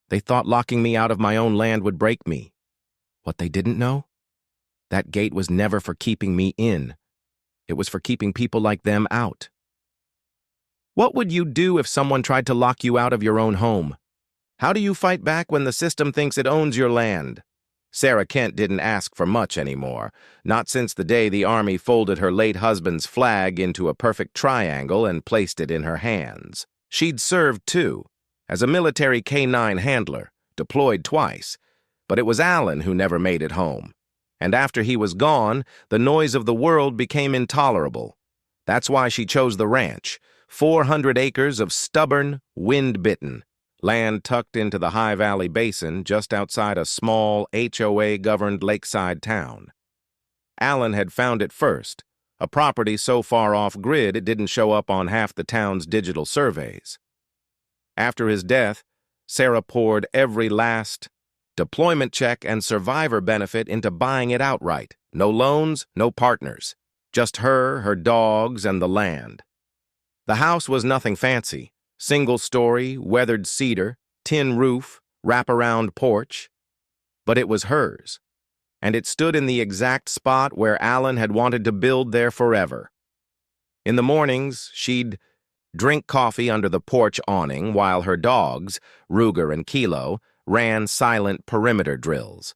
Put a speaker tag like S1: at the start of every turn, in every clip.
S1: They thought locking me out of my own land would break me. What they didn't know? That gate was never for keeping me in. It was for keeping people like them out. What would you do if someone tried to lock you out of your own home? How do you fight back when the system thinks it owns your land? Sarah Kent didn't ask for much anymore, not since the day the Army folded her late husband's flag into a perfect triangle and placed it in her hands. She'd served, too, as a military K-9 handler, deployed twice, but it was Alan who never made it home. And after he was gone, the noise of the world became intolerable. That's why she chose the ranch, 400 acres of stubborn, wind-bitten land tucked into the High Valley Basin just outside a small HOA-governed lakeside town. Alan had found it first, a property so far off-grid it didn't show up on half the town's digital surveys. After his death, Sarah poured every last deployment check and survivor benefit into buying it outright. No loans, no partners. Just her dogs, and the land. The house was nothing fancy. Single-story, weathered cedar, tin roof, wraparound porch. But it was hers, and it stood in the exact spot where Alan had wanted to build there forever. In the mornings, she'd drink coffee under the porch awning while her dogs, Ruger and Kilo, ran silent perimeter drills.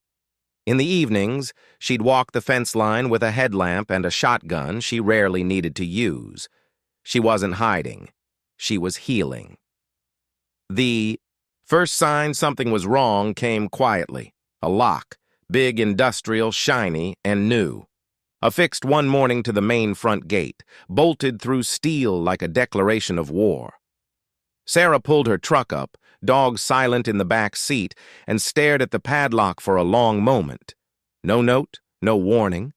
S1: In the evenings, she'd walk the fence line with a headlamp and a shotgun she rarely needed to use. She wasn't hiding. She was healing. The first sign something was wrong came quietly. A lock, big, industrial, shiny, and new. Affixed one morning to the main front gate, bolted through steel like a declaration of war. Sarah pulled her truck up, dog silent in the back seat, and stared at the padlock for a long moment. No note, no warning,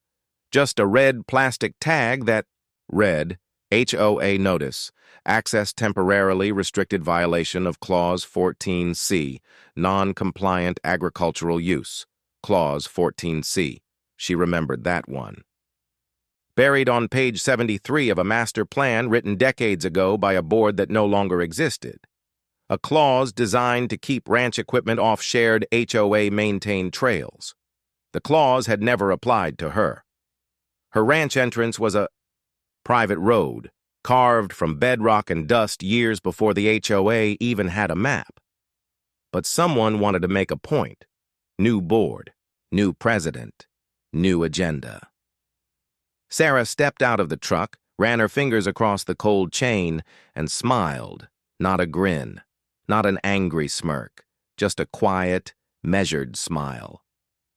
S1: just a red plastic tag that read, HOA notice, access temporarily restricted violation of Clause 14C, non-compliant agricultural use, Clause 14C. She remembered that one. Buried on page 73 of a master plan written decades ago by a board that no longer existed. A clause designed to keep ranch equipment off shared HOA-maintained trails. The clause had never applied to her. Her ranch entrance was a private road, carved from bedrock and dust years before the HOA even had a map. But someone wanted to make a point. New board, new president, new agenda. Sarah stepped out of the truck, ran her fingers across the cold chain, and smiled. Not a grin, not an angry smirk, just a quiet, measured smile.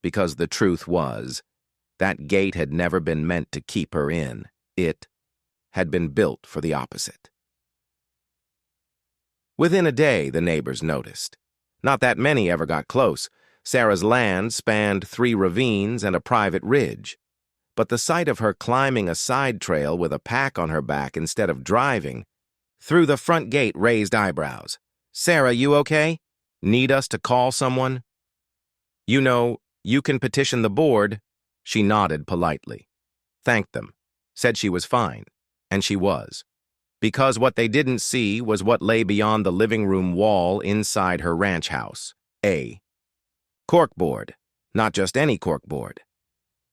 S1: Because the truth was, that gate had never been meant to keep her in. It had been built for the opposite. Within a day, the neighbors noticed. Not that many ever got close. Sarah's land spanned 3 ravines and a private ridge. But the sight of her climbing a side trail with a pack on her back instead of driving through the front gate raised eyebrows. "Sarah, you okay? Need us to call someone?" "You know, you can petition the board." She nodded politely. Thanked them. Said she was fine. And she was. Because what they didn't see was what lay beyond the living room wall inside her ranch house. A corkboard. Not just any corkboard.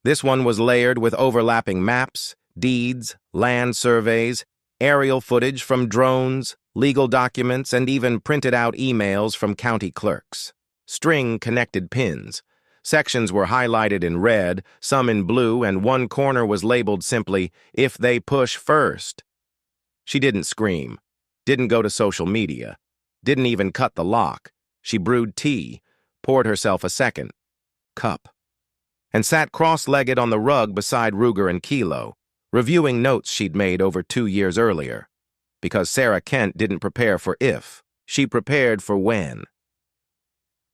S1: This one was layered with overlapping maps, deeds, land surveys, aerial footage from drones, legal documents, and even printed-out emails from county clerks. String-connected pins. Sections were highlighted in red, some in blue, and one corner was labeled simply, "If they push first." She didn't scream, didn't go to social media, didn't even cut the lock. She brewed tea, poured herself a second cup, and sat cross-legged on the rug beside Ruger and Kilo, reviewing notes she'd made over 2 years earlier. Because Sarah Kent didn't prepare for if, she prepared for when.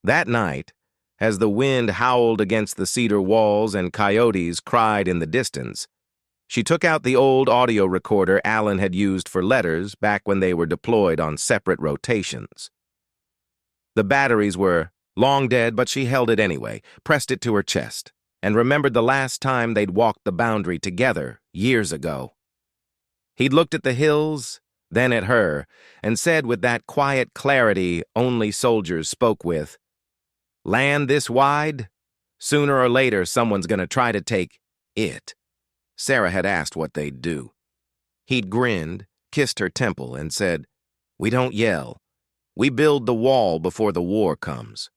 S1: That night, as the wind howled against the cedar walls and coyotes cried in the distance, she took out the old audio recorder Alan had used for letters back when they were deployed on separate rotations. The batteries were long dead, but she held it anyway, pressed it to her chest, and remembered the last time they'd walked the boundary together, years ago. He'd looked at the hills, then at her, and said with that quiet clarity only soldiers spoke with, "Land this wide? Sooner or later, someone's gonna try to take it." Sarah had asked what they'd do. He'd grinned, kissed her temple, and said, "We don't yell. We build the wall before the war comes.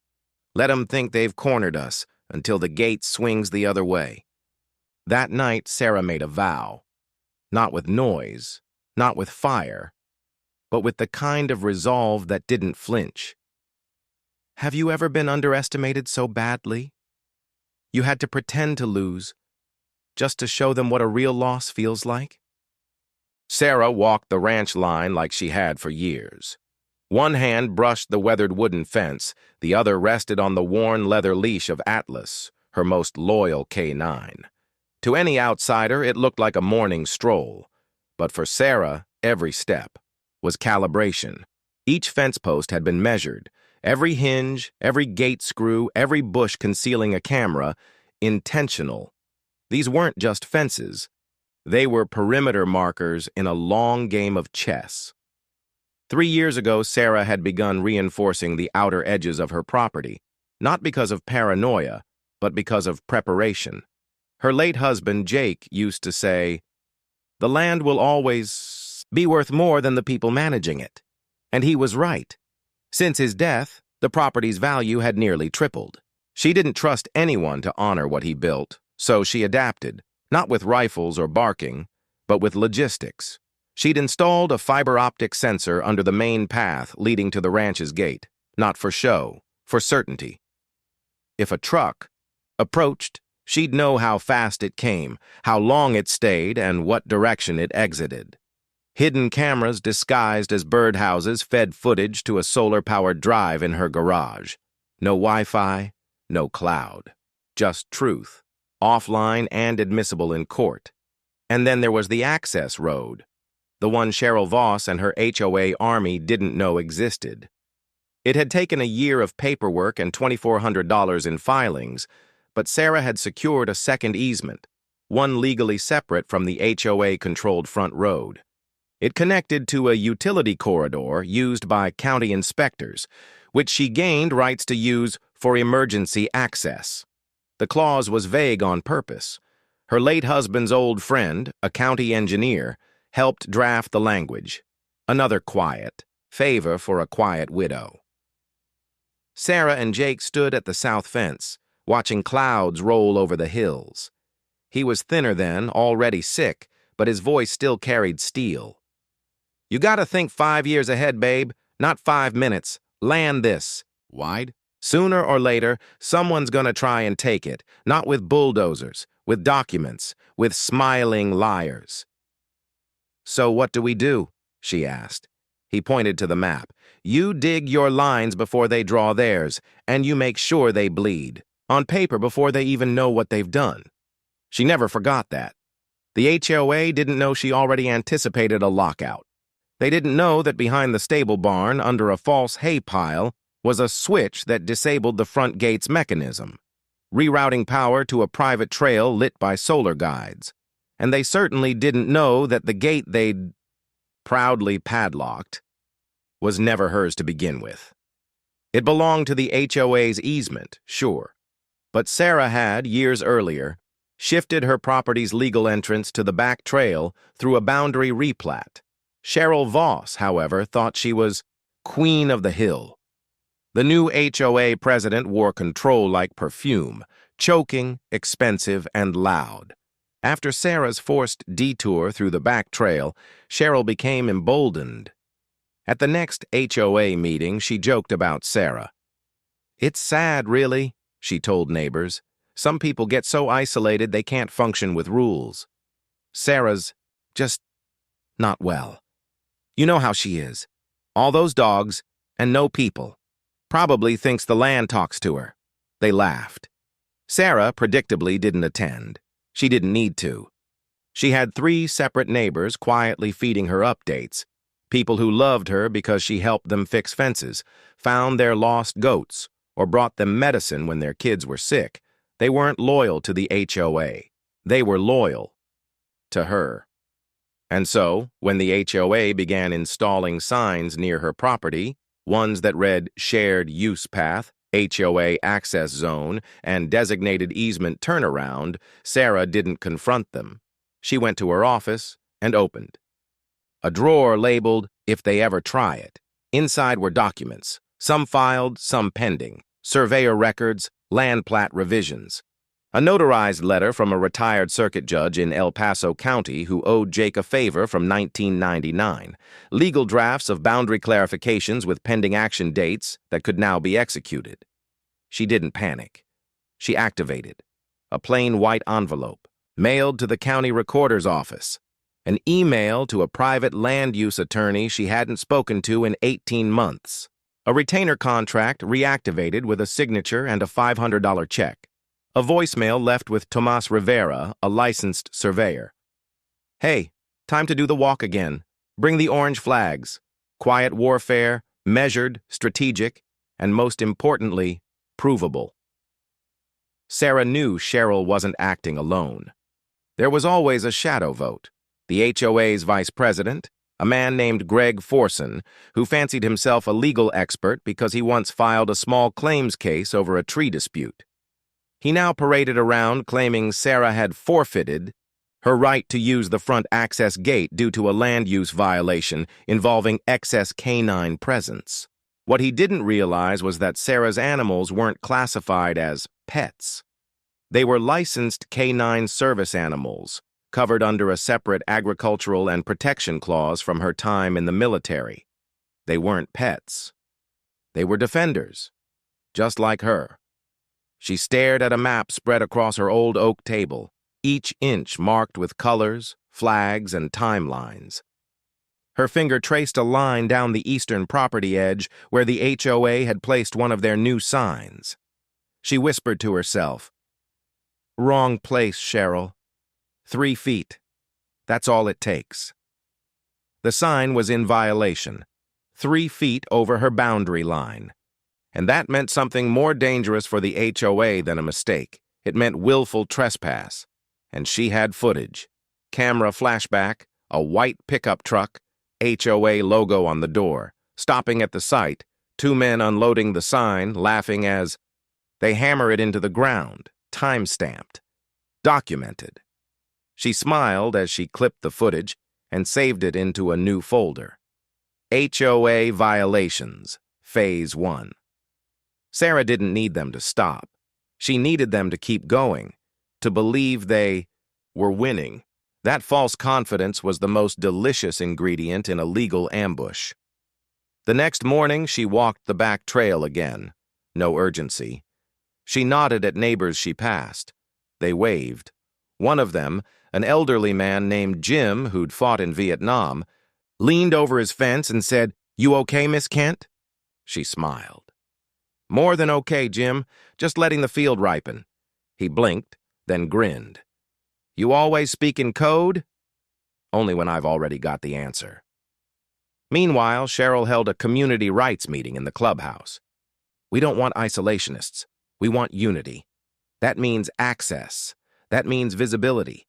S1: Let 'em think they've cornered us until the gate swings the other way." That night, Sarah made a vow. Not with noise, not with fire, but with the kind of resolve that didn't flinch. Have you ever been underestimated so badly? You had to pretend to lose, just to show them what a real loss feels like? Sarah walked the ranch line like she had for years. One hand brushed the weathered wooden fence, the other rested on the worn leather leash of Atlas, her most loyal K9. To any outsider, it looked like a morning stroll. But for Sarah, every step was calibration. Each fence post had been measured. Every hinge, every gate screw, every bush concealing a camera, intentional. These weren't just fences. They were perimeter markers in a long game of chess. 3 years ago, Sarah had begun reinforcing the outer edges of her property, not because of paranoia, but because of preparation. Her late husband, Jake, used to say, "The land will always be worth more than the people managing it." And he was right. Since his death, the property's value had nearly tripled. She didn't trust anyone to honor what he built, so she adapted, not with rifles or barking, but with logistics. She'd installed a fiber optic sensor under the main path leading to the ranch's gate, not for show, for certainty. If a truck approached, she'd know how fast it came, how long it stayed, and what direction it exited. Hidden cameras disguised as birdhouses fed footage to a solar-powered drive in her garage. No Wi-Fi, no cloud. Just truth, offline and admissible in court. And then there was the access road, the one Cheryl Voss and her HOA army didn't know existed. It had taken a year of paperwork and $2,400 in filings, but Sarah had secured a second easement, one legally separate from the HOA-controlled front road. It connected to a utility corridor used by county inspectors, which she gained rights to use for emergency access. The clause was vague on purpose. Her late husband's old friend, a county engineer, helped draft the language. Another quiet favor for a quiet widow. Sarah and Jake stood at the south fence, watching clouds roll over the hills. He was thinner then, already sick, but his voice still carried steel. "You gotta think 5 years ahead, babe, not 5 minutes. Land this." Wide? "Sooner or later, someone's gonna try and take it, not with bulldozers, with documents, with smiling liars." "So what do we do?" she asked. He pointed to the map. "You dig your lines before they draw theirs, and you make sure they bleed, on paper before they even know what they've done." She never forgot that. The HOA didn't know she already anticipated a lockout. They didn't know that behind the stable barn, under a false hay pile, was a switch that disabled the front gate's mechanism, rerouting power to a private trail lit by solar guides. And they certainly didn't know that the gate they'd proudly padlocked was never hers to begin with. It belonged to the HOA's easement, sure, but Sarah had, years earlier, shifted her property's legal entrance to the back trail through a boundary replat. Cheryl Voss, however, thought she was queen of the hill. The new HOA president wore control like perfume, choking, expensive, and loud. After Sarah's forced detour through the back trail, Cheryl became emboldened. At the next HOA meeting, she joked about Sarah. "It's sad, really," she told neighbors. "Some people get so isolated they can't function with rules. Sarah's just not well. You know how she is. All those dogs and no people. Probably thinks the land talks to her." They laughed. Sarah, predictably, didn't attend. She didn't need to. She had 3 separate neighbors quietly feeding her updates, people who loved her because she helped them fix fences, found their lost goats, or brought them medicine when their kids were sick. They weren't loyal to the HOA. They were loyal to her. And so, when the HOA began installing signs near her property, ones that read Shared Use Path, HOA Access Zone, and Designated Easement Turnaround, Sarah didn't confront them. She went to her office and opened a drawer labeled, "If They Ever Try It." Inside were documents, some filed, some pending, surveyor records, land plat revisions. A notarized letter from a retired circuit judge in El Paso County who owed Jake a favor from 1999. Legal drafts of boundary clarifications with pending action dates that could now be executed. She didn't panic. She activated a plain white envelope, mailed to the county recorder's office, an email to a private land use attorney she hadn't spoken to in 18 months, a retainer contract reactivated with a signature and a $500 check. A voicemail left with Tomas Rivera, a licensed surveyor. "Hey, time to do the walk again. Bring the orange flags. Quiet warfare, measured, strategic, and most importantly, provable." Sarah knew Cheryl wasn't acting alone. There was always a shadow vote. The HOA's vice president, a man named Greg Forson, who fancied himself a legal expert because he once filed a small claims case over a tree dispute. He now paraded around claiming Sarah had forfeited her right to use the front access gate due to a land use violation involving excess canine presence. What he didn't realize was that Sarah's animals weren't classified as pets. They were licensed canine service animals, covered under a separate agricultural and protection clause from her time in the military. They weren't pets. They were defenders, just like her. She stared at a map spread across her old oak table, each inch marked with colors, flags, and timelines. Her finger traced a line down the eastern property edge where the HOA had placed one of their new signs. She whispered to herself, "Wrong place, Cheryl. 3 feet. That's all it takes." The sign was in violation, 3 feet over her boundary line. And that meant something more dangerous for the HOA than a mistake. It meant willful trespass. And she had footage. Camera flashback, a white pickup truck, HOA logo on the door. Stopping at the site, 2 men unloading the sign, laughing as they hammer it into the ground, time-stamped, documented. She smiled as she clipped the footage and saved it into a new folder. HOA Violations, Phase 1. Sarah didn't need them to stop. She needed them to keep going, to believe they were winning. That false confidence was the most delicious ingredient in a legal ambush. The next morning, she walked the back trail again. No urgency. She nodded at neighbors she passed. They waved. One of them, an elderly man named Jim who'd fought in Vietnam, leaned over his fence and said, "You okay, Miss Kent?" She smiled. "More than okay, Jim. Just letting the field ripen." He blinked, then grinned. "You always speak in code?" "Only when I've already got the answer." Meanwhile, Cheryl held a community rights meeting in the clubhouse. "We don't want isolationists. We want unity. That means access. That means visibility.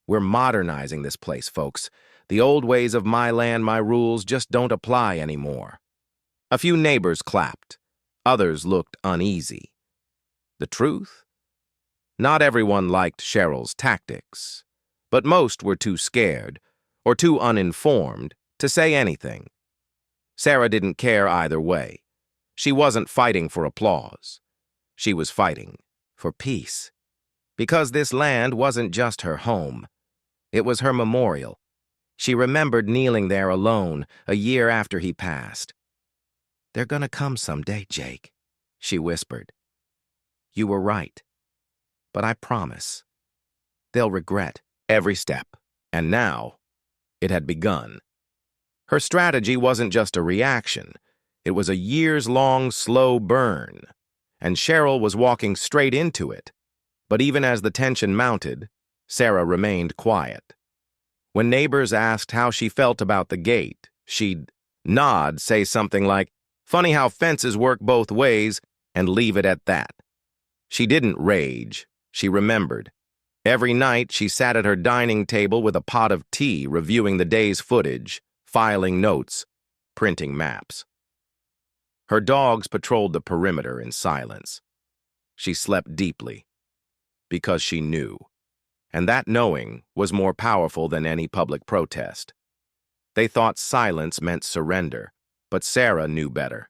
S1: We're modernizing this place, folks. The old ways of my land, my rules just don't apply anymore." A few neighbors clapped. Others looked uneasy. The truth? Not everyone liked Cheryl's tactics, but most were too scared, or too uninformed, to say anything. Sarah didn't care either way. She wasn't fighting for applause. She was fighting for peace. Because this land wasn't just her home. It was her memorial. She remembered kneeling there alone a year after he passed. "They're gonna come someday, Jake," she whispered. "You were right. But I promise. They'll regret every step." And now, it had begun. Her strategy wasn't just a reaction. It was a years-long slow burn. And Cheryl was walking straight into it. But even as the tension mounted, Sarah remained quiet. When neighbors asked how she felt about the gate, she'd nod, say something like, "Funny how fences work both ways," and leave it at that. She didn't rage. She remembered. Every night, she sat at her dining table with a pot of tea, reviewing the day's footage, filing notes, printing maps. Her dogs patrolled the perimeter in silence. She slept deeply, because she knew. And that knowing was more powerful than any public protest. They thought silence meant surrender, but Sarah knew better.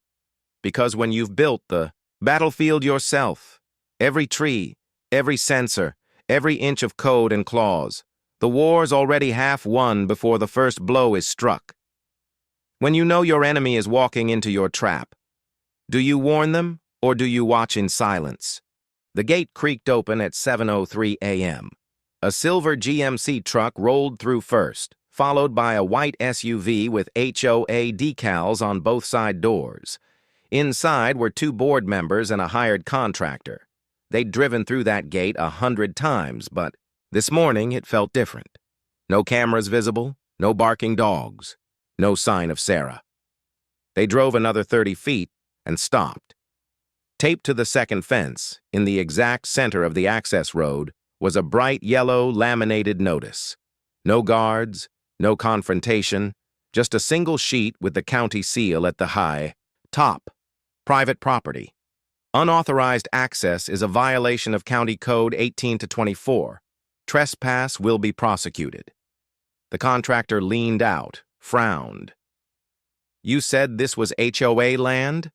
S1: Because when you've built the battlefield yourself, every tree, every sensor, every inch of code and clause, the war's already half won before the first blow is struck. When you know your enemy is walking into your trap, do you warn them or do you watch in silence? The gate creaked open at 7:03 a.m. A silver GMC truck rolled through first, followed by a white SUV with HOA decals on both side doors. Inside were 2 board members and a hired contractor. They'd driven through that gate 100 times, but this morning it felt different. No cameras visible, no barking dogs, no sign of Sarah. They drove another 30 feet and stopped. Taped to the second fence, in the exact center of the access road, was a bright yellow laminated notice. No guards, no confrontation, just a single sheet with the county seal at the high top. Private property. Unauthorized access is a violation of County Code 18-24. Trespass will be prosecuted. The contractor leaned out, frowned. You said this was HOA land?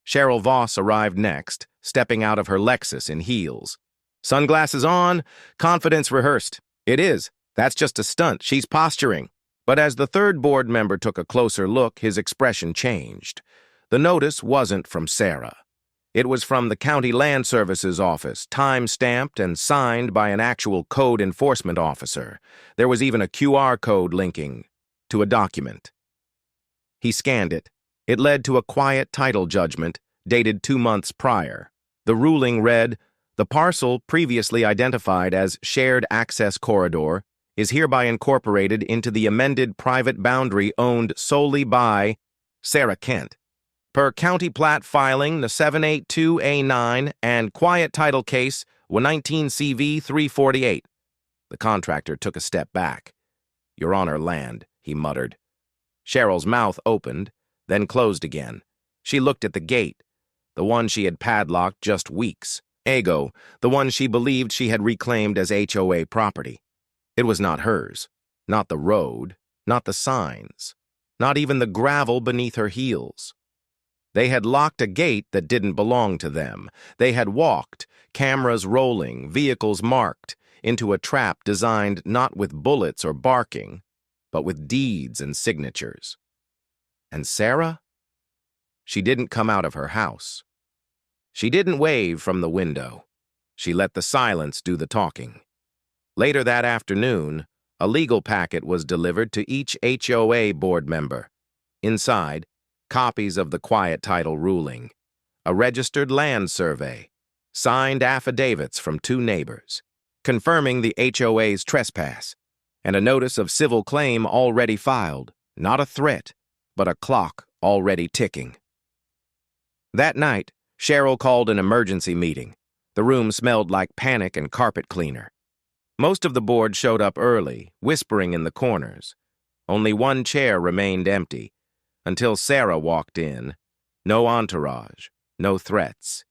S1: Cheryl Voss arrived next, stepping out of her Lexus in heels. Sunglasses on, confidence rehearsed. It is. That's just a stunt. She's posturing. But as the third board member took a closer look, his expression changed. The notice wasn't from Sarah. It was from the County Land Services office, time-stamped and signed by an actual code enforcement officer. There was even a QR code linking to a document. He scanned it. It led to a quiet title judgment dated 2 months prior. The ruling read, "The parcel previously identified as Shared Access Corridor is hereby incorporated into the amended private boundary owned solely by Sarah Kent. Per County Plat filing the 782A9 and Quiet Title Case 119CV 348. The contractor took a step back. You're on her land, he muttered. Cheryl's mouth opened, then closed again. She looked at the gate, the one she had padlocked just weeks ago, the one she believed she had reclaimed as HOA property. It was not hers, not the road, not the signs, not even the gravel beneath her heels. They had locked a gate that didn't belong to them. They had walked, cameras rolling, vehicles marked, into a trap designed not with bullets or barking, but with deeds and signatures. And Sarah? She didn't come out of her house. She didn't wave from the window. She let the silence do the talking. Later that afternoon, a legal packet was delivered to each HOA board member. Inside, copies of the quiet title ruling, a registered land survey, signed affidavits from 2 neighbors, confirming the HOA's trespass, and a notice of civil claim already filed, not a threat, but a clock already ticking. That night, Cheryl called an emergency meeting. The room smelled like panic and carpet cleaner. Most of the board showed up early, whispering in the corners. Only 1 chair remained empty, until Sarah walked in. No entourage, no threats.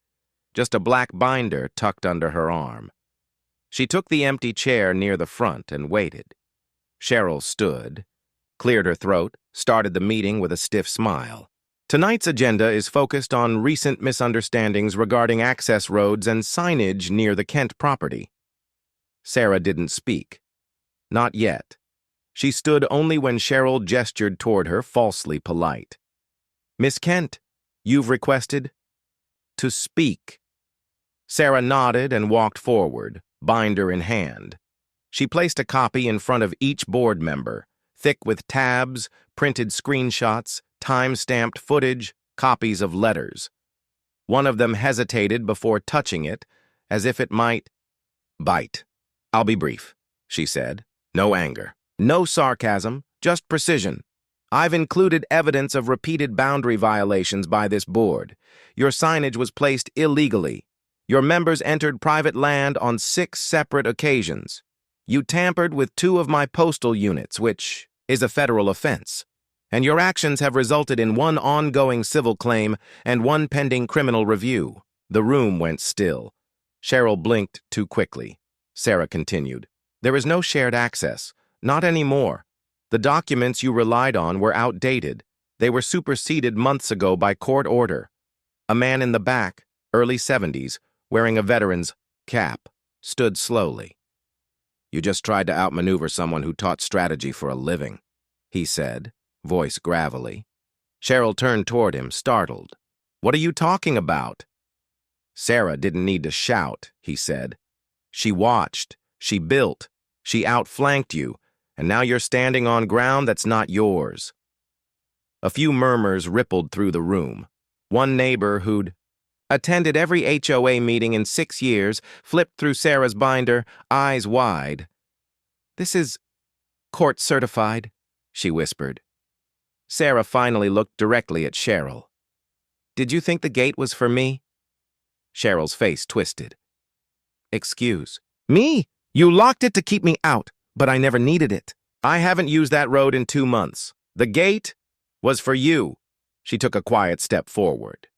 S1: Just a black binder tucked under her arm. She took the empty chair near the front and waited. Cheryl stood, cleared her throat, started the meeting with a stiff smile. Tonight's agenda is focused on recent misunderstandings regarding access roads and signage near the Kent property. Sarah didn't speak. Not yet. She stood only when Cheryl gestured toward her, falsely polite. Miss Kent, you've requested to speak. Sarah nodded and walked forward, binder in hand. She placed a copy in front of each board member, thick with tabs, printed screenshots, time-stamped footage, copies of letters. One of them hesitated before touching it, as if it might bite. I'll be brief, she said. No anger. No sarcasm, just precision. I've included evidence of repeated boundary violations by this board. Your signage was placed illegally. Your members entered private land on 6 separate occasions. You tampered with 2 of my postal units, which is a federal offense. And your actions have resulted in 1 ongoing civil claim and 1 pending criminal review. The room went still. Cheryl blinked too quickly. Sarah continued. There is no shared access. Not anymore. The documents you relied on were outdated. They were superseded months ago by court order. A man in the back, early 70s, wearing a veteran's cap, stood slowly. You just tried to outmaneuver someone who taught strategy for a living, he said, voice gravelly. Cheryl turned toward him, startled. What are you talking about? Sarah didn't need to shout, he said. She watched, she built, she outflanked you, and now you're standing on ground that's not yours. A few murmurs rippled through the room. One neighbor who'd attended every HOA meeting in 6 years flipped through Sarah's binder, eyes wide. This is court certified, she whispered. Sarah finally looked directly at Cheryl. Did you think the gate was for me? Cheryl's face twisted. Excuse me? You locked it to keep me out, but I never needed it. I haven't used that road in 2 months. The gate was for you. She took a quiet step forward.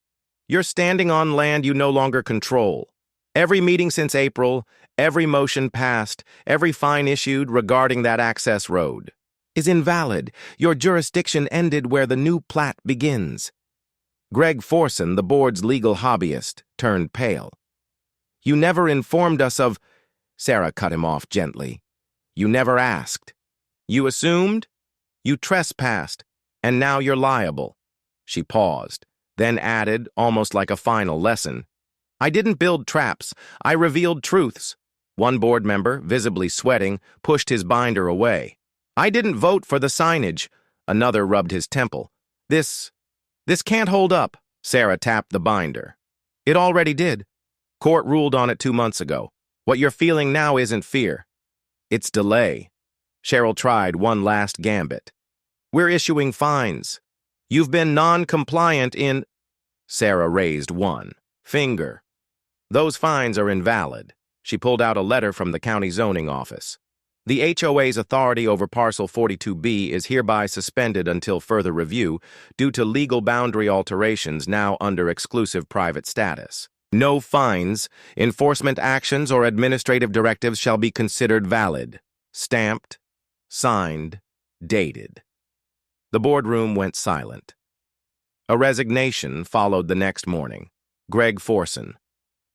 S1: You're standing on land you no longer control. Every meeting since April, every motion passed, every fine issued regarding that access road is invalid. Your jurisdiction ended where the new plat begins. Greg Forson, the board's legal hobbyist, turned pale. You never informed us of... Sarah cut him off gently. You never asked. You assumed, you trespassed, and now you're liable. She paused, then added, almost like a final lesson. I didn't build traps. I revealed truths. One board member, visibly sweating, pushed his binder away. I didn't vote for the signage. Another rubbed his temple. This can't hold up. Sarah tapped the binder. It already did. Court ruled on it 2 months ago. What you're feeling now isn't fear. It's delay. Cheryl tried one last gambit. We're issuing fines. You've been non-compliant in... Sarah raised one finger. Those fines are invalid. She pulled out a letter from the county zoning office. The HOA's authority over Parcel 42B is hereby suspended until further review due to legal boundary alterations now under exclusive private status. No fines, enforcement actions, or administrative directives shall be considered valid. Stamped, signed, dated. The boardroom went silent. A resignation followed the next morning. Greg Forson.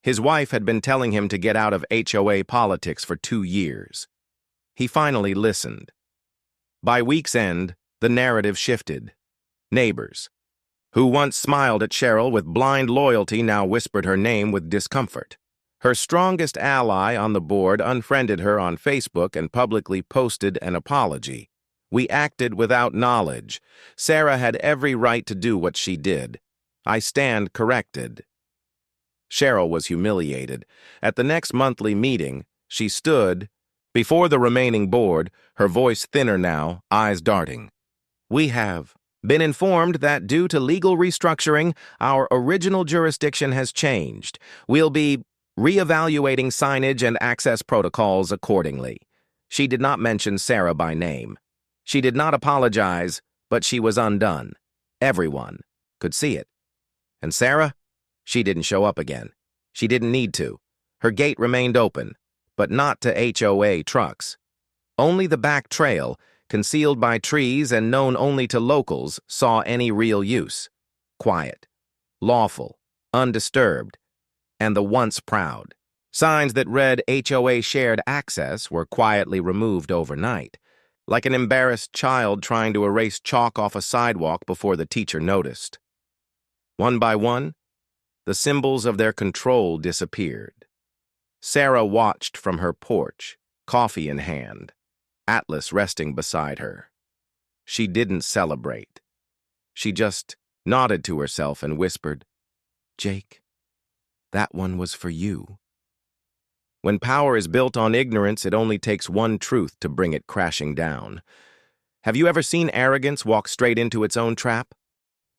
S1: His wife had been telling him to get out of HOA politics for 2 years. He finally listened. By week's end, the narrative shifted. Neighbors, who once smiled at Cheryl with blind loyalty, now whispered her name with discomfort. Her strongest ally on the board unfriended her on Facebook and publicly posted an apology. We acted without knowledge. Sarah had every right to do what she did. I stand corrected. Cheryl was humiliated. At the next monthly meeting, she stood before the remaining board, her voice thinner now, eyes darting. We have been informed that due to legal restructuring, our original jurisdiction has changed. We'll be reevaluating signage and access protocols accordingly. She did not mention Sarah by name. She did not apologize, but she was undone. Everyone could see it. And Sarah? She didn't show up again. She didn't need to. Her gate remained open, but not to HOA trucks. Only the back trail, concealed by trees and known only to locals, saw any real use. Quiet, lawful, undisturbed, and the once proud. Signs that read HOA shared access were quietly removed overnight, like an embarrassed child trying to erase chalk off a sidewalk before the teacher noticed. One by one, the symbols of their control disappeared. Sarah watched from her porch, coffee in hand, Atlas resting beside her. She didn't celebrate. She just nodded to herself and whispered, Jake, that one was for you. When power is built on ignorance, it only takes one truth to bring it crashing down. Have you ever seen arrogance walk straight into its own trap?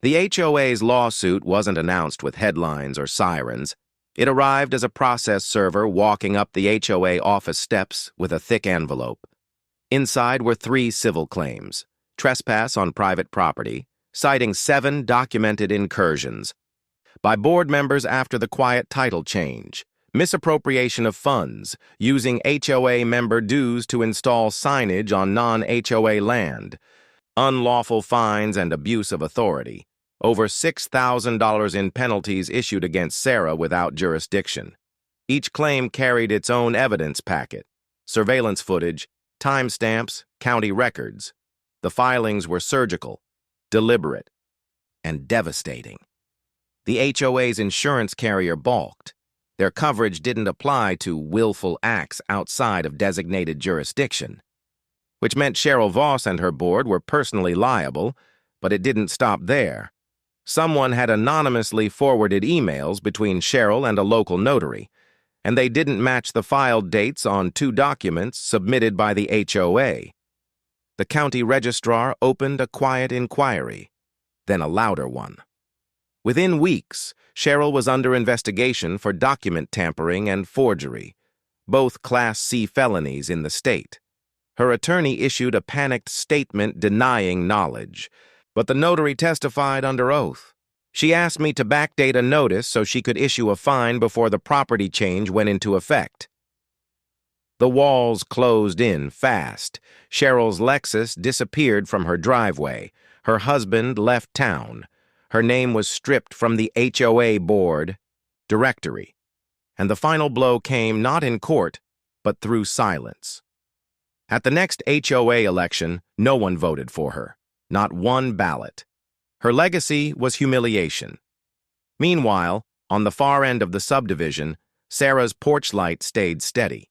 S1: The HOA's lawsuit wasn't announced with headlines or sirens. It arrived as a process server walking up the HOA office steps with a thick envelope. Inside were 3 civil claims: trespass on private property, citing 7 documented incursions by board members after the quiet title change, misappropriation of funds, using HOA member dues to install signage on non-HOA land, unlawful fines and abuse of authority, over $6,000 in penalties issued against Sarah without jurisdiction. Each claim carried its own evidence packet: surveillance footage, timestamps, county records. The filings were surgical, deliberate, and devastating. The HOA's insurance carrier balked. Their coverage didn't apply to willful acts outside of designated jurisdiction, which meant Cheryl Voss and her board were personally liable, but it didn't stop there. Someone had anonymously forwarded emails between Cheryl and a local notary, and they didn't match the filed dates on 2 documents submitted by the HOA. The county registrar opened a quiet inquiry, then a louder one. Within weeks, Cheryl was under investigation for document tampering and forgery, both Class C felonies in the state. Her attorney issued a panicked statement denying knowledge, but the notary testified under oath. She asked me to backdate a notice so she could issue a fine before the property change went into effect. The walls closed in fast. Cheryl's Lexus disappeared from her driveway. Her husband left town. Her name was stripped from the HOA board directory. And the final blow came not in court, but through silence. At the next HOA election, no one voted for her. Not one ballot. Her legacy was humiliation. Meanwhile, on the far end of the subdivision, Sarah's porch light stayed steady.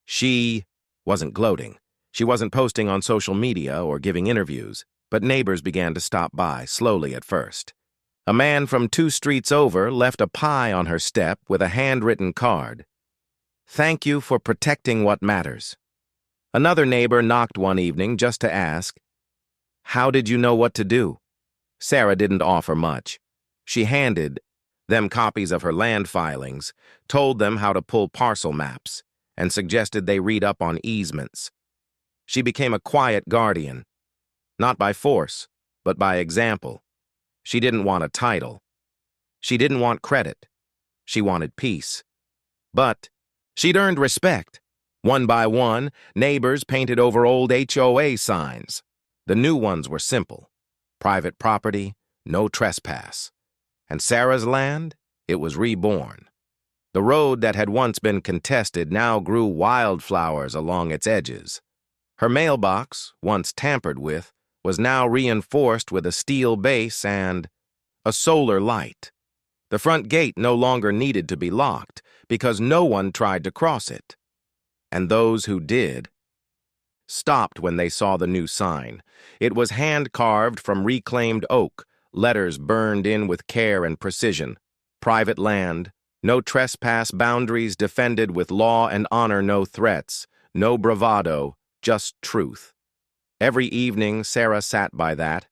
S1: She wasn't gloating. She wasn't posting on social media or giving interviews, but neighbors began to stop by, slowly at first. A man from 2 streets over left a pie on her step with a handwritten card. "Thank you for protecting what matters." Another neighbor knocked one evening just to ask, "How did you know what to do?" Sarah didn't offer much. She handed them copies of her land filings, told them how to pull parcel maps, and suggested they read up on easements. She became a quiet guardian, not by force, but by example. She didn't want a title. She didn't want credit. She wanted peace. But she'd earned respect. One by one, neighbors painted over old HOA signs. The new ones were simple: private property, no trespass. And Sarah's land? It was reborn. The road that had once been contested now grew wildflowers along its edges. Her mailbox, once tampered with, was now reinforced with a steel base and a solar light. The front gate no longer needed to be locked because no one tried to cross it. And those who did stopped when they saw the new sign. It was hand-carved from reclaimed oak, letters burned in with care and precision. Private land, no trespass, boundaries defended with law and honor, no threats, no bravado, just truth. Every evening, Sarah sat by that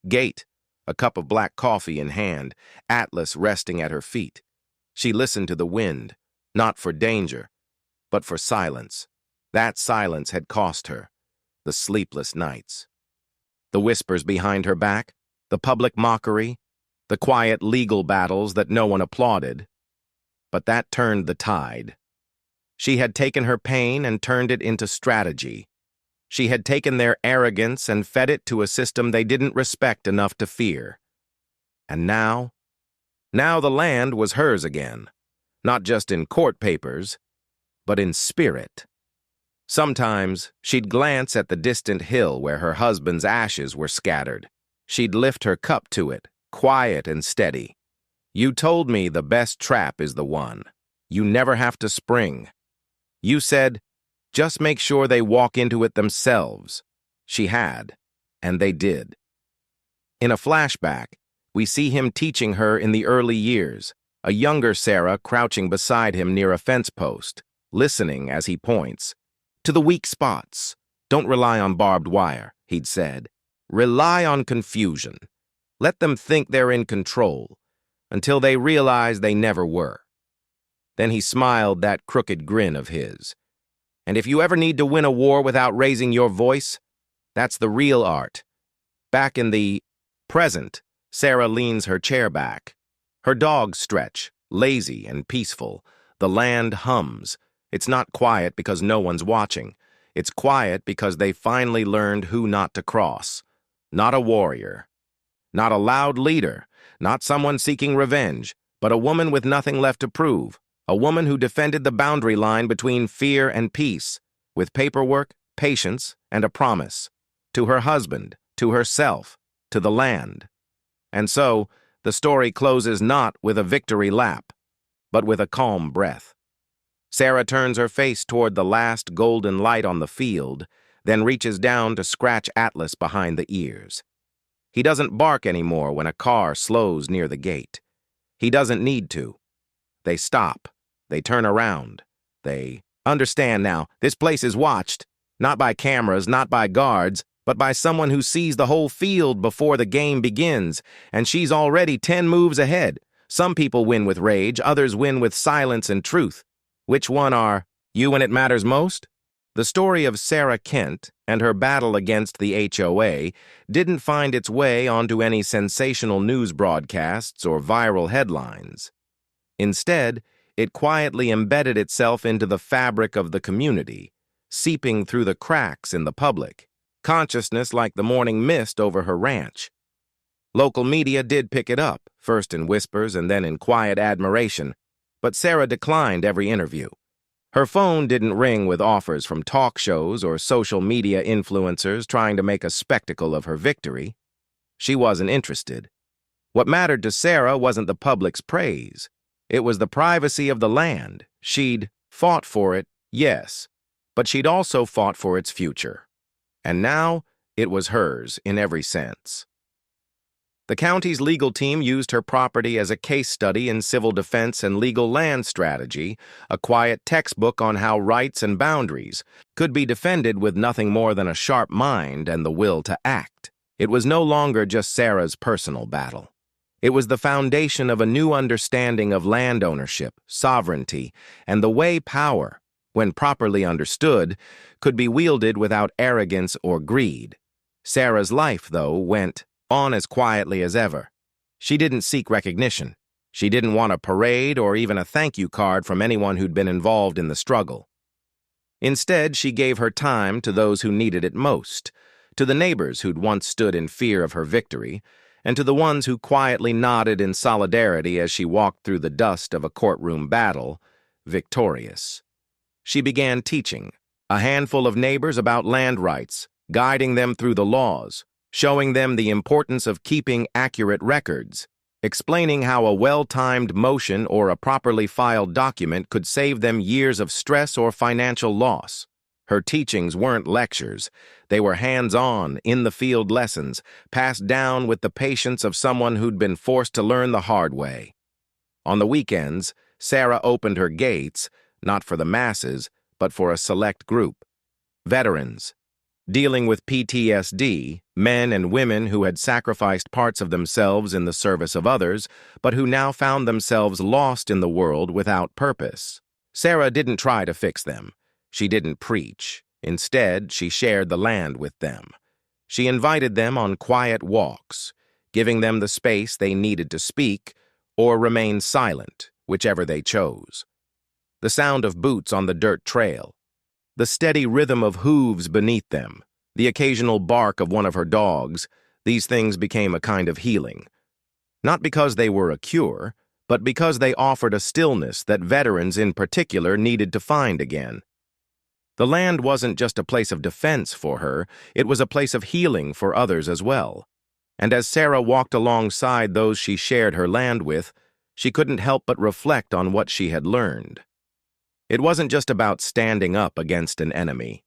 S1: gate, a cup of black coffee in hand, Atlas resting at her feet. She listened to the wind, not for danger, but for silence. That silence had cost her the sleepless nights. The whispers behind her back, the public mockery, the quiet legal battles that no one applauded. But that turned the tide. She had taken her pain and turned it into strategy. She had taken their arrogance and fed it to a system they didn't respect enough to fear. And now the land was hers again, not just in court papers, but in spirit. Sometimes she'd glance at the distant hill where her husband's ashes were scattered. She'd lift her cup to it, quiet and steady. "You told me the best trap is the one. You never have to spring. You said, just make sure they walk into it themselves." She had, and they did. In a flashback, we see him teaching her in the early years, a younger Sarah crouching beside him near a fence post, listening as he points. "To the weak spots. Don't rely on barbed wire," he'd said. "Rely on confusion. Let them think they're in control, until they realize they never were." Then he smiled that crooked grin of his. And if you ever need to win a war without raising your voice, that's the real art. Back in the present, Sarah leans her chair back. Her dogs stretch, lazy and peaceful. The land hums. It's not quiet because no one's watching. It's quiet because they finally learned who not to cross. Not a warrior. Not a loud leader. Not someone seeking revenge, but a woman with nothing left to prove. A woman who defended the boundary line between fear and peace, with paperwork, patience, and a promise. To her husband, to herself, to the land. And so, the story closes not with a victory lap, but with a calm breath. Sarah turns her face toward the last golden light on the field, then reaches down to scratch Atlas behind the ears. He doesn't bark anymore when a car slows near the gate. He doesn't need to. They stop. They turn around. They understand now. This place is watched, not by cameras, not by guards, but by someone who sees the whole field before the game begins, and she's already 10 moves ahead. Some people win with rage, others win with silence and truth. Which one are you when it matters most? The story of Sarah Kent and her battle against the HOA didn't find its way onto any sensational news broadcasts or viral headlines. Instead, it quietly embedded itself into the fabric of the community, seeping through the cracks in the public consciousness like the morning mist over her ranch. Local media did pick it up, first in whispers and then in quiet admiration, but Sarah declined every interview. Her phone didn't ring with offers from talk shows or social media influencers trying to make a spectacle of her victory. She wasn't interested. What mattered to Sarah wasn't the public's praise. It was the privacy of the land. She'd fought for it, yes, but she'd also fought for its future. And now, it was hers in every sense. The county's legal team used her property as a case study in civil defense and legal land strategy, a quiet textbook on how rights and boundaries could be defended with nothing more than a sharp mind and the will to act. It was no longer just Sarah's personal battle. It was the foundation of a new understanding of land ownership, sovereignty, and the way power, when properly understood, could be wielded without arrogance or greed. Sarah's life, though, went on as quietly as ever. She didn't seek recognition. She didn't want a parade or even a thank you card from anyone who'd been involved in the struggle. Instead, she gave her time to those who needed it most, to the neighbors who'd once stood in fear of her victory, and to the ones who quietly nodded in solidarity as she walked through the dust of a courtroom battle, victorious. She began teaching a handful of neighbors about land rights, guiding them through the laws, showing them the importance of keeping accurate records, explaining how a well-timed motion or a properly filed document could save them years of stress or financial loss. Her teachings weren't lectures. They were hands-on, in-the-field lessons, passed down with the patience of someone who'd been forced to learn the hard way. On the weekends, Sarah opened her gates, not for the masses, but for a select group. Veterans, dealing with PTSD, men and women who had sacrificed parts of themselves in the service of others, but who now found themselves lost in the world without purpose. Sarah didn't try to fix them. She didn't preach. Instead, she shared the land with them. She invited them on quiet walks, giving them the space they needed to speak or remain silent, whichever they chose. The sound of boots on the dirt trail, the steady rhythm of hooves beneath them, the occasional bark of one of her dogs, these things became a kind of healing. Not because they were a cure, but because they offered a stillness that veterans in particular needed to find again. The land wasn't just a place of defense for her, it was a place of healing for others as well. And as Sarah walked alongside those she shared her land with, she couldn't help but reflect on what she had learned. It wasn't just about standing up against an enemy.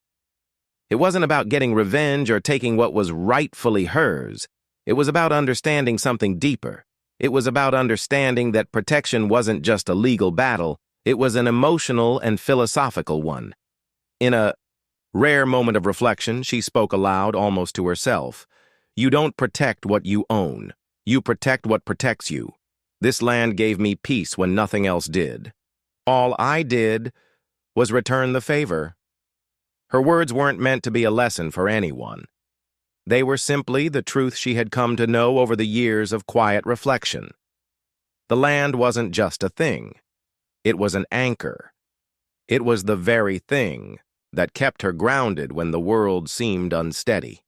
S1: It wasn't about getting revenge or taking what was rightfully hers. It was about understanding something deeper. It was about understanding that protection wasn't just a legal battle, it was an emotional and philosophical one. In a rare moment of reflection, she spoke aloud, almost to herself. You don't protect what you own. You protect what protects you. This land gave me peace when nothing else did. All I did was return the favor. Her words weren't meant to be a lesson for anyone. They were simply the truth she had come to know over the years of quiet reflection. The land wasn't just a thing. It was an anchor. It was the very thing that kept her grounded when the world seemed unsteady.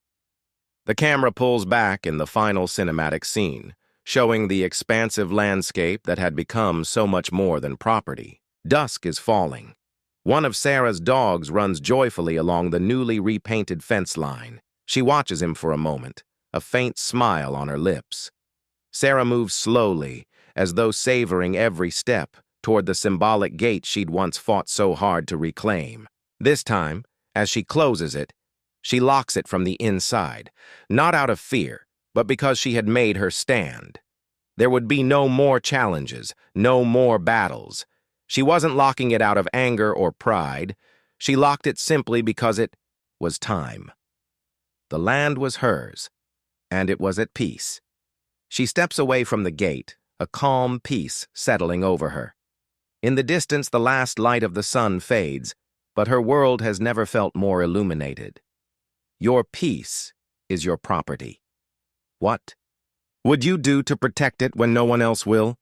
S1: The camera pulls back in the final cinematic scene, showing the expansive landscape that had become so much more than property. Dusk is falling. One of Sarah's dogs runs joyfully along the newly repainted fence line. She watches him for a moment, a faint smile on her lips. Sarah moves slowly, as though savoring every step, toward the symbolic gate she'd once fought so hard to reclaim. This time, as she closes it, she locks it from the inside, not out of fear, but because she had made her stand. There would be no more challenges, no more battles. She wasn't locking it out of anger or pride. She locked it simply because it was time. The land was hers, and it was at peace. She steps away from the gate, a calm peace settling over her. In the distance, the last light of the sun fades, but her world has never felt more illuminated. Your peace is your property. What would you do to protect it when no one else will?